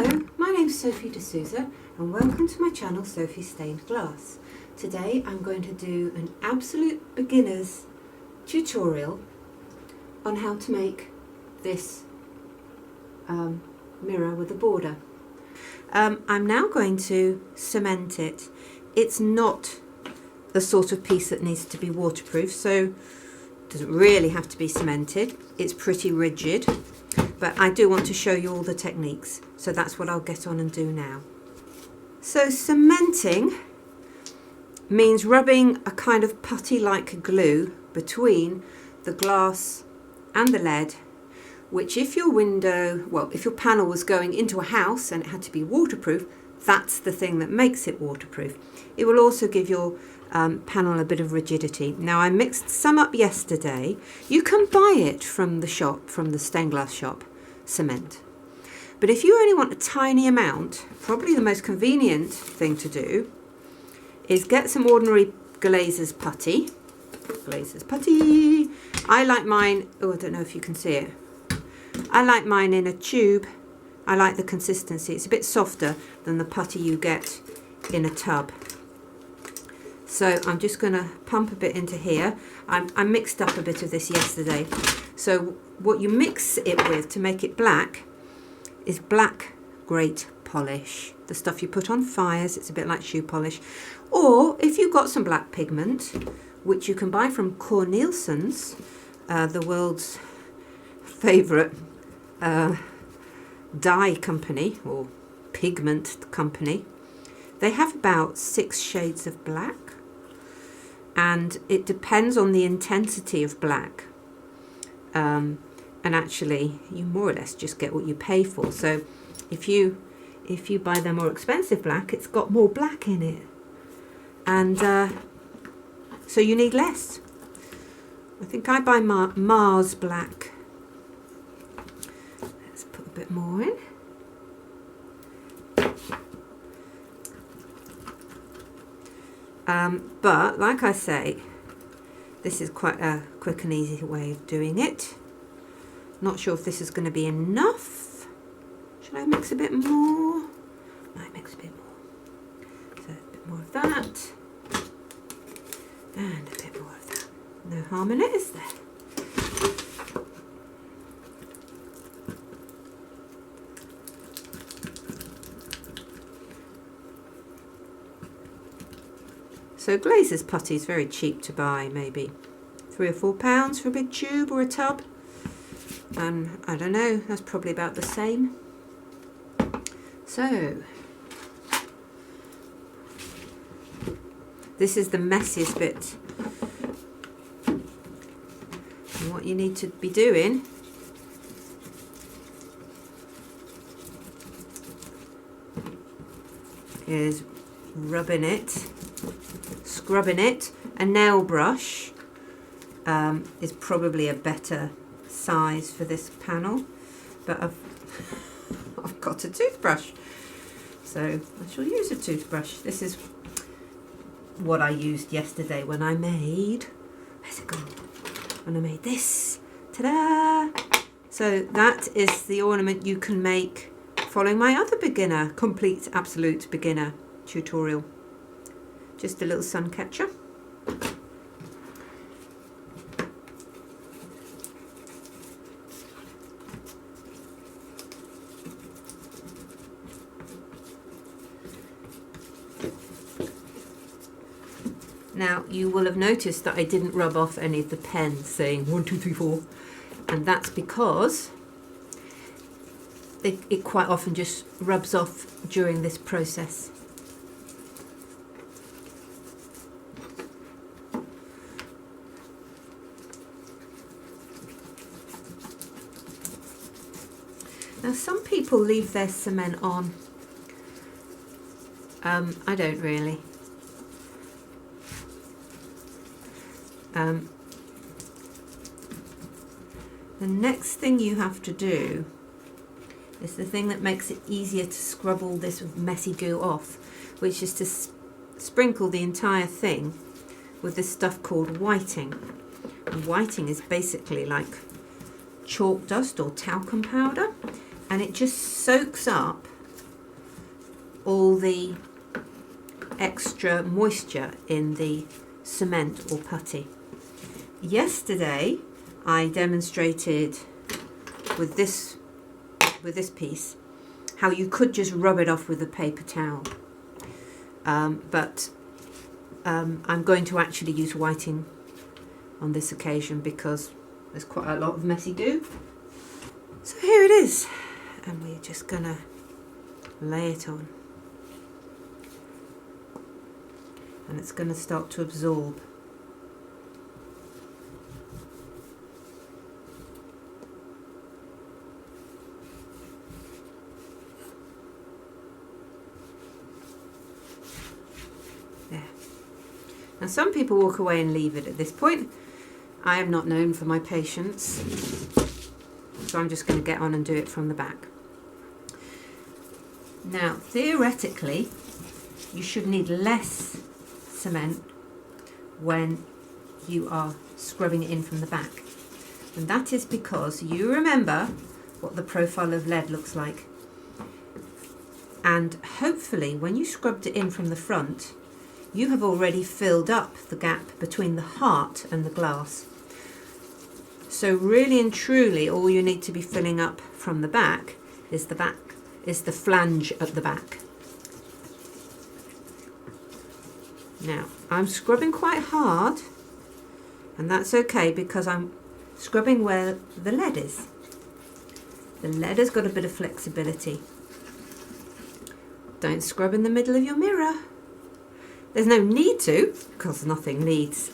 Hello, my name's Sophie D'Souza and welcome to my channel Sophie Stained Glass. Today I'm going to do an absolute beginner's tutorial on how to make this mirror with a border. I'm now going to cement it. It's not the sort of piece that needs to be waterproof, so it doesn't really have to be cemented. It's pretty rigid, but I do want to show you all the techniques, so that's what I'll get on and do now. So cementing means rubbing a kind of putty-like glue between the glass and the lead, which if your panel was going into a house and it had to be waterproof, that's the thing that makes it waterproof. It will also give your panel a bit of rigidity. Now I mixed some up yesterday. You can buy it from the shop, from the stained glass shop, cement. But if you only want a tiny amount, probably the most convenient thing to do is get some ordinary glazer's putty. I like mine, oh I don't know if you can see it. I like mine in a tube. I like the consistency. It's a bit softer than the putty you get in a tub. So I'm just going to pump a bit into here. I mixed up a bit of this yesterday. So what you mix it with to make it black is black grate polish. The stuff you put on fires, it's a bit like shoe polish. Or if you've got some black pigment, which you can buy from Corneliussen's, the world's favourite dye company or pigment company. They have about 6 shades of black, and it depends on the intensity of black, and actually you more or less just get what you pay for. So if you buy the more expensive black, it's got more black in it, and so you need less. I think I buy Mars black. Let's put a bit more in. But like I say, this is quite a quick and easy way of doing it. Not sure if this is going to be enough. Should I mix a bit more? Might mix a bit more. So a bit more of that. And a bit more of that. No harm in it, is there? So glazer's putty is very cheap to buy, maybe £3 or £4 for a big tube or a tub. And I don't know, that's probably about the same. So this is the messiest bit. And what you need to be doing is rubbing it, scrubbing it. A nail brush is probably a better size for this panel, but I've got a toothbrush, so I shall use a toothbrush. This is what I used yesterday when I made, where's it gone? When I made this, ta-da! So that is the ornament you can make following my other beginner, complete absolute beginner tutorial. Just a little sun catcher. Now you will have noticed that I didn't rub off any of the pen saying 1, 2, 3, 4, and that's because it quite often just rubs off during this process. Now some people leave their cement on. I don't really. The next thing you have to do is the thing that makes it easier to scrub all this messy goo off, which is to sprinkle the entire thing with this stuff called whiting. And whiting is basically like chalk dust or talcum powder, and it just soaks up all the extra moisture in the cement or putty. Yesterday I demonstrated with this piece how you could just rub it off with a paper towel, but I'm going to actually use whiting on this occasion because there's quite a lot of messy do. So here it is, and we're just gonna lay it on, and it's going to start to absorb. There. Now some people walk away and leave it at this point. I am not known for my patience, so I'm just going to get on and do it from the back. Now theoretically you should need less cement when you are scrubbing it in from the back, and that is because you remember what the profile of lead looks like, and hopefully when you scrubbed it in from the front you have already filled up the gap between the heart and the glass. So really and truly all you need to be filling up from the back is the flange at the back. Now I'm scrubbing quite hard, and that's okay because I'm scrubbing where the lead is. The lead has got a bit of flexibility. Don't scrub in the middle of your mirror. There's no need to, because nothing needs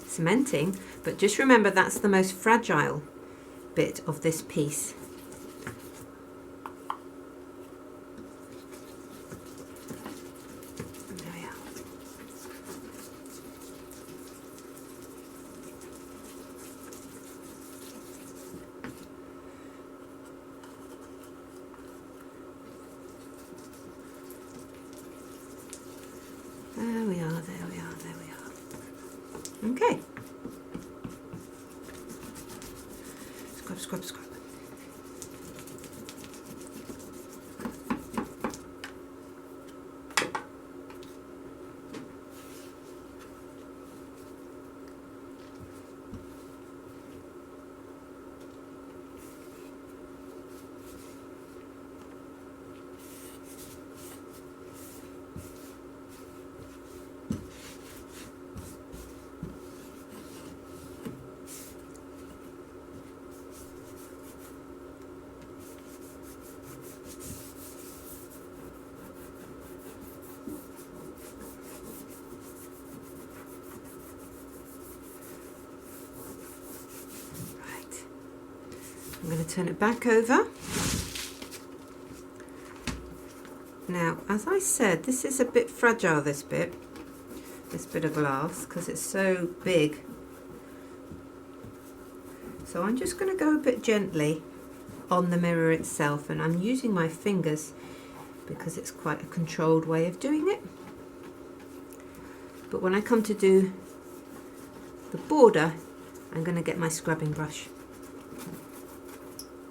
cementing, but just remember that's the most fragile bit of this piece. There we are. There we are, there we are, there we are. Okay. Scrub, scrub, scrub. I'm going to turn it back over. Now, as I said, this is a bit fragile, this bit of glass, because it's so big. So I'm just going to go a bit gently on the mirror itself, and I'm using my fingers because it's quite a controlled way of doing it. But when I come to do the border, I'm going to get my scrubbing brush.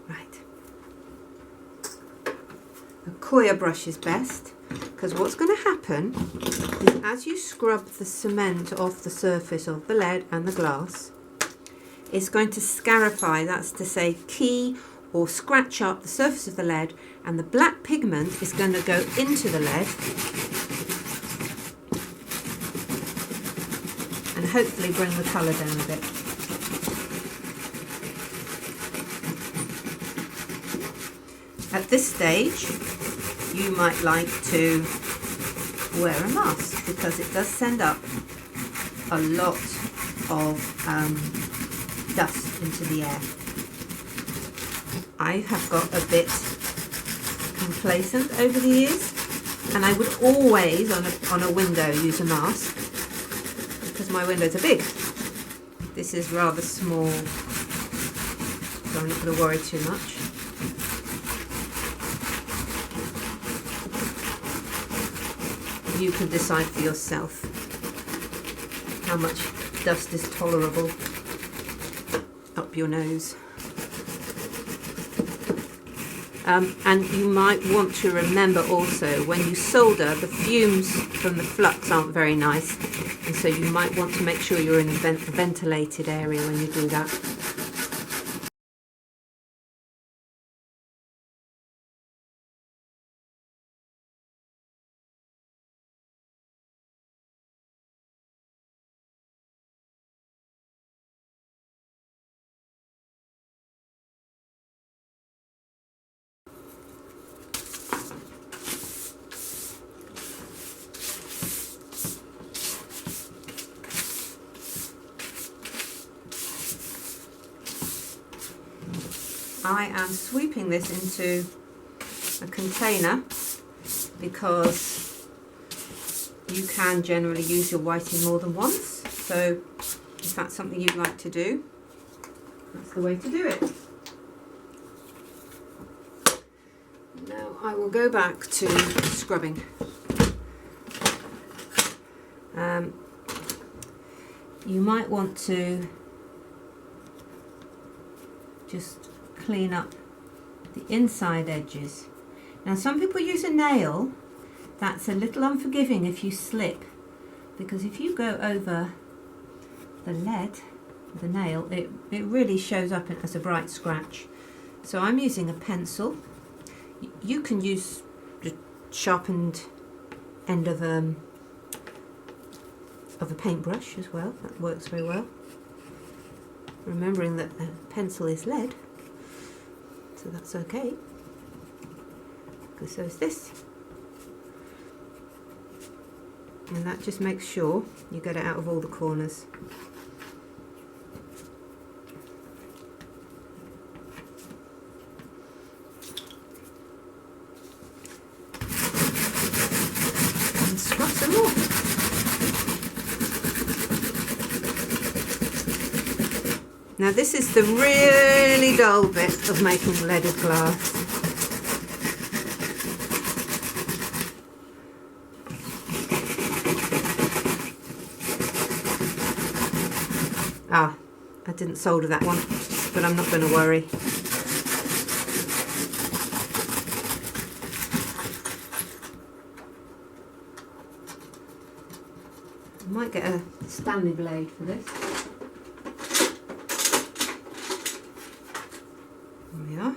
Right. A coir brush is best, because what's going to happen is as you scrub the cement off the surface of the lead and the glass, it's going to scarify, that's to say key or scratch up the surface of the lead, and the black pigment is going to go into the lead and hopefully bring the colour down a bit. At this stage you might like to wear a mask because it does send up a lot of dust into the air. I have got a bit complacent over the years, and I would always on a window use a mask because my windows are big. This is rather small, so I'm not going to worry too much. You can decide for yourself how much dust is tolerable up your nose. And you might want to remember also, when you solder, the fumes from the flux aren't very nice, and so you might want to make sure you're in a ventilated area when you do that. I am sweeping this into a container because you can generally use your whiting more than once, so if that's something you'd like to do, that's the way to do it. Now I will go back to scrubbing. You might want to just clean up the inside edges. Now some people use a nail. That's a little unforgiving if you slip, because if you go over the lead with a nail, it really shows up as a bright scratch. So I'm using a pencil. You can use the sharpened end of a paintbrush as well. That works very well. Remembering that a pencil is lead, so that's okay, because so is this. And that just makes sure you get it out of all the corners. And scrub some more. Now this is the really dull bit of making leaded glass. Ah, I didn't solder that one, but I'm not going to worry. I might get a Stanley blade for this. There we are.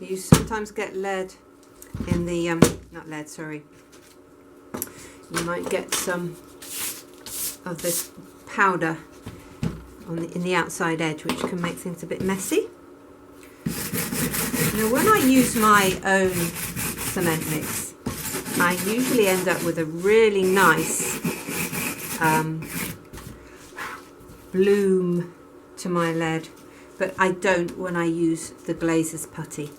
You sometimes get lead in the, not lead, sorry. You might get some of this powder in the outside edge, which can make things a bit messy. Now when I use my own cement mix, I usually end up with a really nice bloom to my lead, but I don't when I use the glazer's putty.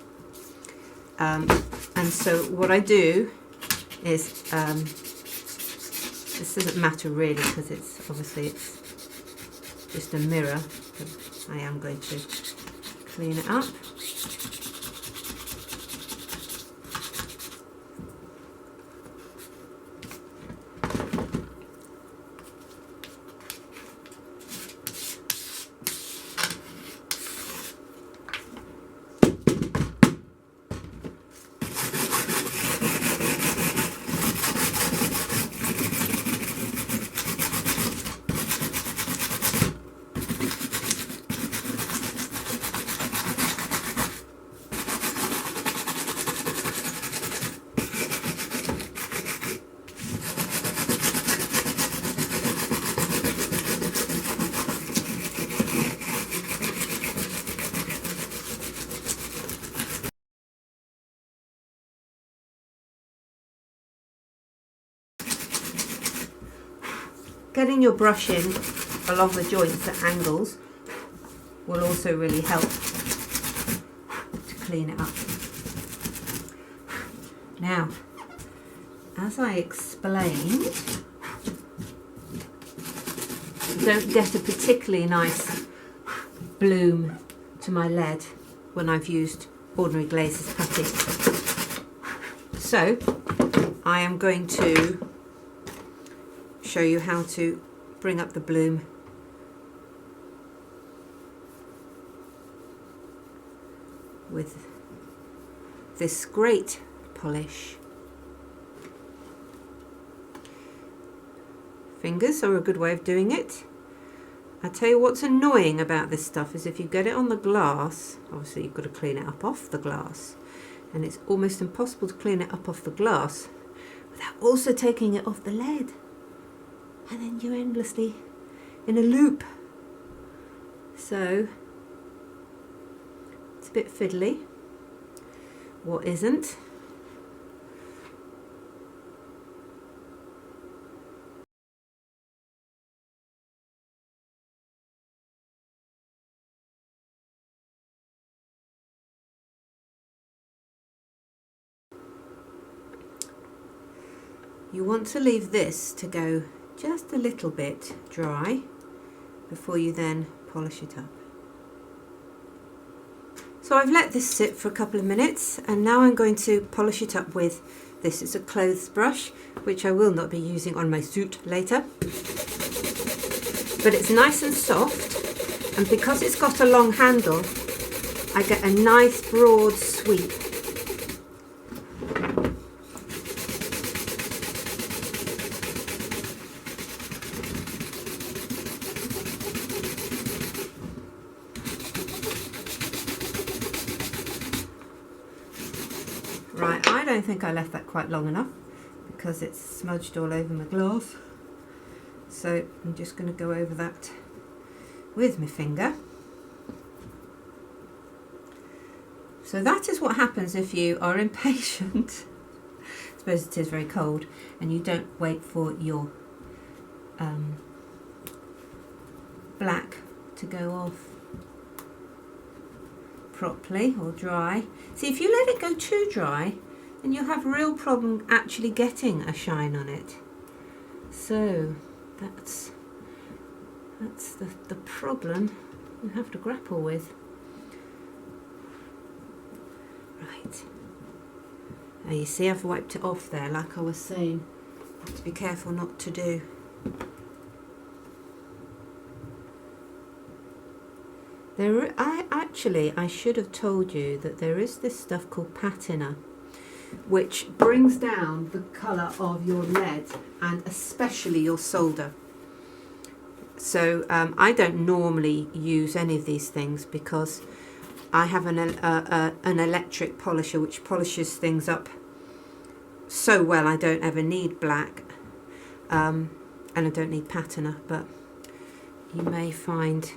And so what I do is, this doesn't matter really because it's just a mirror, but I am going to clean it up. Getting your brush in along the joints at angles will also really help to clean it up. Now, as I explained, don't get a particularly nice bloom to my lead when I've used ordinary glazes putty. So I am going to show you how to bring up the bloom with this great polish. Fingers are a good way of doing it. I tell you what's annoying about this stuff is if you get it on the glass, obviously you've got to clean it up off the glass, and it's almost impossible to clean it up off the glass without also taking it off the lead, and then you're endlessly in a loop. So it's a bit fiddly. What isn't? You want to leave this to go just a little bit dry before you then polish it up. So I've let this sit for a couple of minutes, and now I'm going to polish it up with this. It's a clothes brush, which I will not be using on my suit later. But it's nice and soft, and because it's got a long handle, I get a nice broad sweep. Right, I don't think I left that quite long enough because it's smudged all over my glass. So I'm just going to go over that with my finger. So that is what happens if you are impatient. I suppose it is very cold, and you don't wait for your black to go off properly or dry. See, if you let it go too dry, then you'll have a real problem actually getting a shine on it. So that's the problem you have to grapple with. Right. Now you see I've wiped it off there, like I was saying. Have to be careful not to do. I should have told you that there is this stuff called patina, which brings down the colour of your lead and especially your solder. So I don't normally use any of these things because I have an electric polisher which polishes things up so well I don't ever need black, and I don't need patina, but you may find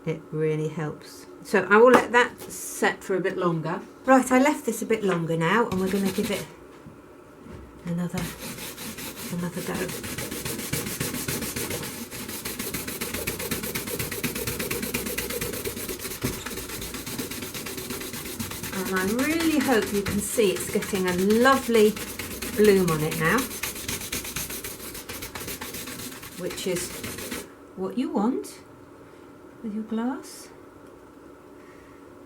it really helps. So I will let that set for a bit longer. Right, I left this a bit longer now, and we're going to give it another go. And I really hope you can see it's getting a lovely bloom on it now, which is what you want with your glass.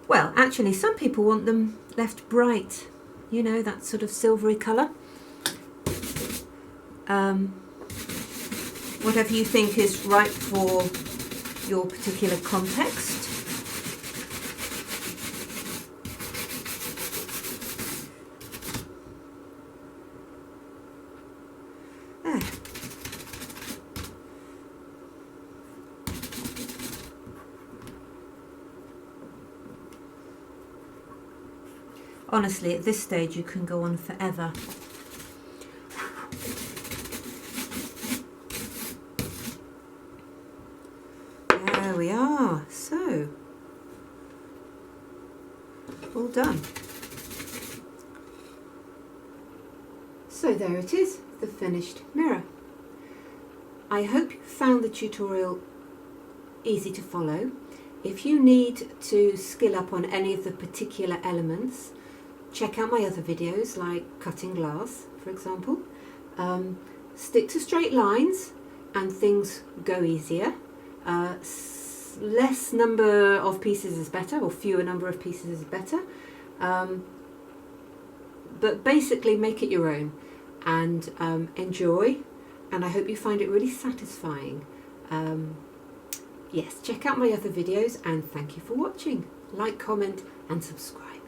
Well, actually, some people want them left bright, you know, that sort of silvery colour. Whatever you think is right for your particular context. There. Honestly, at this stage you can go on forever. There we are. So, all done. So there it is, the finished mirror. I hope you found the tutorial easy to follow. If you need to skill up on any of the particular elements, check out my other videos like cutting glass, for example. Stick to straight lines and things go easier. Less number of pieces is better, or fewer number of pieces is better. But basically make it your own and enjoy, and I hope you find it really satisfying. Yes, check out my other videos and thank you for watching. Like, comment and subscribe.